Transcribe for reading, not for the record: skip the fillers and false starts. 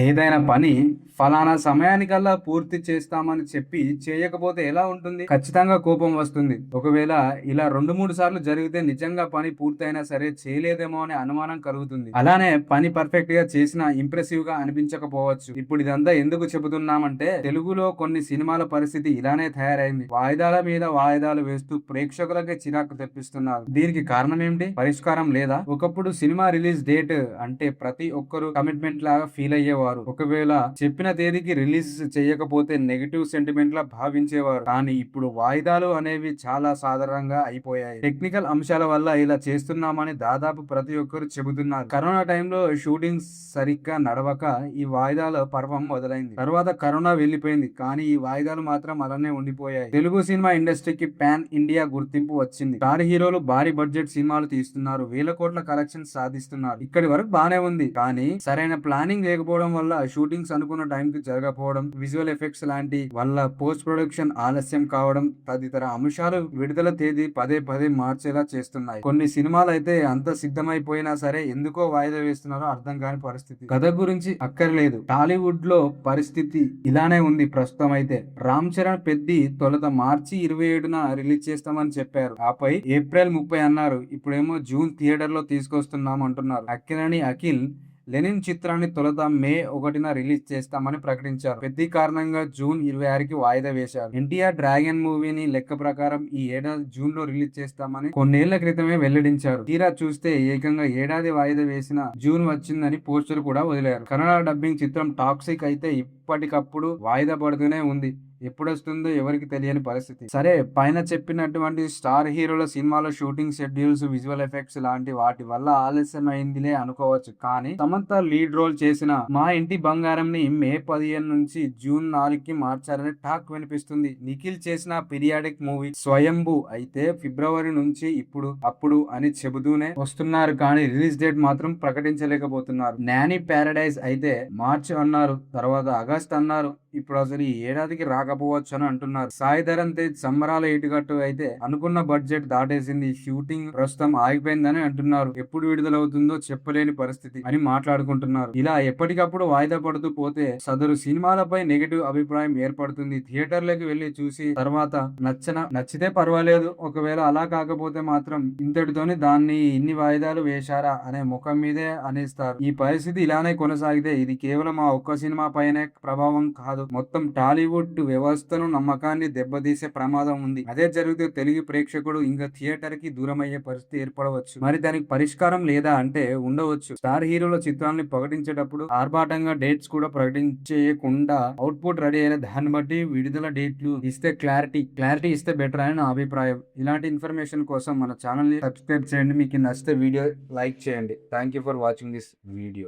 ఏదైనా పని ఫలానా సమయానికల్లా పూర్తి చేస్తామని చెప్పి చేయకపోతే ఎలా ఉంటుంది? ఖచ్చితంగా కోపం వస్తుంది. ఒకవేళ ఇలా 2, 3 సార్లు జరిగితే నిజంగా పని పూర్తయినా సరే చేయలేదేమో అనే అనుమానం కలుగుతుంది. అలానే పని పర్ఫెక్ట్ గా చేసినా ఇంప్రెసివ్ గా అనిపించకపోవచ్చు. ఇప్పుడు ఇదంతా ఎందుకు చెబుతున్నామంటే తెలుగులో కొన్ని సినిమాల పరిస్థితి ఇలానే తయారైంది. వాయిదాల మీద వాయిదాలు వేస్తూ ప్రేక్షకులకే చిరాకు తెప్పిస్తున్నారు. దీనికి కారణం ఏమిటి? పరిష్కారం లేదా? ఒకప్పుడు సినిమా రిలీజ్ డేట్ అంటే ప్రతి ఒక్కరు కమిట్మెంట్ లాగా ఫీల్ అయ్యేవారు. ఒకవేళ చెప్పిన తేదీకి రిలీజ్ చేయకపోతే నెగటివ్ సెంటిమెంట్ లా భావించేవారు. కానీ ఇప్పుడు వాయిదాలు అనేవి చాలా సాధారణంగా అయిపోయాయి. టెక్నికల్ అంశాల వల్ల ఇలా చేస్తున్నామని దాదాపు ప్రతి ఒక్కరు చెబుతున్నారు. కరోనా టైంలో షూటింగ్ సరిగ్గా నడవక ఈ వాయిదాల పర్వం మొదలైంది. తర్వాత కరోనా వెళ్లిపోయింది, కానీ ఈ వాయిదాలు మాత్రం అలానే ఉండిపోయాయి. తెలుగు సినిమా ఇండస్ట్రీకి పాన్ ఇండియా గుర్తింపు వచ్చింది. స్టార్ హీరోలు భారీ బడ్జెట్ సినిమాలు తీస్తున్నారు, వేల కోట్ల కలెక్షన్ సాధిస్తున్నారు. ఇక్కడి వరకు బానే ఉంది, కానీ సరైన ప్లానింగ్ లేకపోవడం వల్ల షూటింగ్స్ అనుకున్న టైం కి జరగకపోవడం, విజువల్ ఎఫెక్ట్స్ లాంటి వల్ల పోస్ట్ ప్రొడక్షన్ ఆలస్యం కావడం తదితర అంశాలు విడుదల తేదీ పదే పదే మార్చేలా చేస్తున్నాయి. కొన్ని సినిమాలు అయితే అంత సిద్ధమైపోయినా సరే ఎందుకో వాయిదా వేస్తున్నారో అర్థం కాని పరిస్థితి. కథ గురించి అక్కర్లేదు, టాలీవుడ్ లో పరిస్థితి ఇలానే ఉంది ప్రస్తుతం. అయితే రామ్ చరణ్ పెద్ది తొలుత మార్చి 27న రిలీజ్ చేస్తామని చెప్పారు. ఆపై ఏప్రిల్ 30 అన్నారు. ఇప్పుడేమో జూన్ థియేటర్ లో తీసుకొస్తున్నాం అంటున్నారు. అక్కినేని అఖిల్ లెనిన్ చిత్రాన్ని తొలుత మే 1న రిలీజ్ చేస్తామని ప్రకటించారు. పెద్ద కారణంగా జూన్ 26కి వాయిదా వేశారు. ఎన్టీఆర్ డ్రాగన్ మూవీని లెక్క ప్రకారం ఈ ఏడాది జూన్ లో రిలీజ్ చేస్తామని కొన్నేళ్ల క్రితమే వెల్లడించారు. తీరా చూస్తే ఏకంగా ఏడాది వాయిదా వేసిన జూన్ వచ్చిందని పోస్టర్ కూడా వదిలారు. కన్నడ డబ్బింగ్ చిత్రం టాక్సిక్ అయితే ఇప్పటికప్పుడు వాయిదా పడుతూనే ఉంది. ఎప్పుడొస్తుందో ఎవరికి తెలియని పరిస్థితి. సరే, పైన చెప్పినటువంటి స్టార్ హీరోల సినిమాల షూటింగ్ షెడ్యూల్స్, విజువల్ ఎఫెక్ట్స్ లాంటి వాటి వల్ల ఆలస్యం అయిందిలే అనుకోవచ్చు. కానీ సమంత లీడ్ రోల్ చేసిన మా ఇంటి బంగారం ని మే 15 నుంచి జూన్ 4కి మార్చారని టాక్ వినిపిస్తుంది. నిఖిల్ చేసిన పీరియాడిక్ మూవీ స్వయంభూ అయితే ఫిబ్రవరి నుంచి ఇప్పుడు అప్పుడు అని చెబుతూనే వస్తున్నారు, కానీ రిలీజ్ డేట్ మాత్రం ప్రకటించలేకపోతున్నారు. నాని ప్యారడైజ్ అయితే మార్చి అన్నారు, తర్వాత ఆగస్ట్ అన్నారు. ఇప్పుడు అసలు ఈ ఏడాదికి రాకపోవచ్చు అని అంటున్నారు. సాయి ధరమ్ తేజ్ సంబరాల ఇటుకట్టు అయితే అనుకున్న బడ్జెట్ దాటేసింది, షూటింగ్ ప్రస్తుతం ఆగిపోయిందని అంటున్నారు. ఎప్పుడు విడుదలవుతుందో చెప్పలేని పరిస్థితి అని మాట్లాడుకుంటున్నారు. ఇలా ఎప్పటికప్పుడు వాయిదా పడుతూ పోతే సదరు సినిమాలపై నెగటివ్ అభిప్రాయం ఏర్పడుతుంది. థియేటర్లకు వెళ్లి చూసి తర్వాత నచ్చితే పర్వాలేదు, ఒకవేళ అలా కాకపోతే మాత్రం ఇంతటితోని దాన్ని ఇన్ని వాయిదాలు వేశారా అనే ముఖం మీదే అనేస్తారు. ఈ పరిస్థితి ఇలానే కొనసాగితే ఇది కేవలం ఆ ఒక్క సినిమా పైనే ప్రభావం కాదు, మొత్తం టాలీవుడ్ వ్యవస్థను, నమ్మకాన్ని దెబ్బతీసే ప్రమాదం ఉంది. అదే జరిగితే తెలుగు ప్రేక్షకుడు ఇంకా థియేటర్ కి దూరం అయ్యే పరిస్థితి ఏర్పడవచ్చు. మరి దానికి పరిష్కారం లేదా అంటే ఉండవచ్చు. స్టార్ హీరోల చిత్రాన్ని ప్రకటించేటప్పుడు ఆర్భాటంగా డేట్స్ కూడా ప్రకటించకుండా అవుట్పుట్ రెడీ అయిన దాన్ని బట్టి విడుదల డేట్లు ఇస్తే క్లారిటీ ఇస్తే బెటర్ అని నా అభిప్రాయం. ఇలాంటి ఇన్ఫర్మేషన్ కోసం మన ఛానల్ ని సబ్స్క్రైబ్ చేయండి. మీకు నచ్చితే వీడియో లైక్ చేయండి. Thank you for watching this video.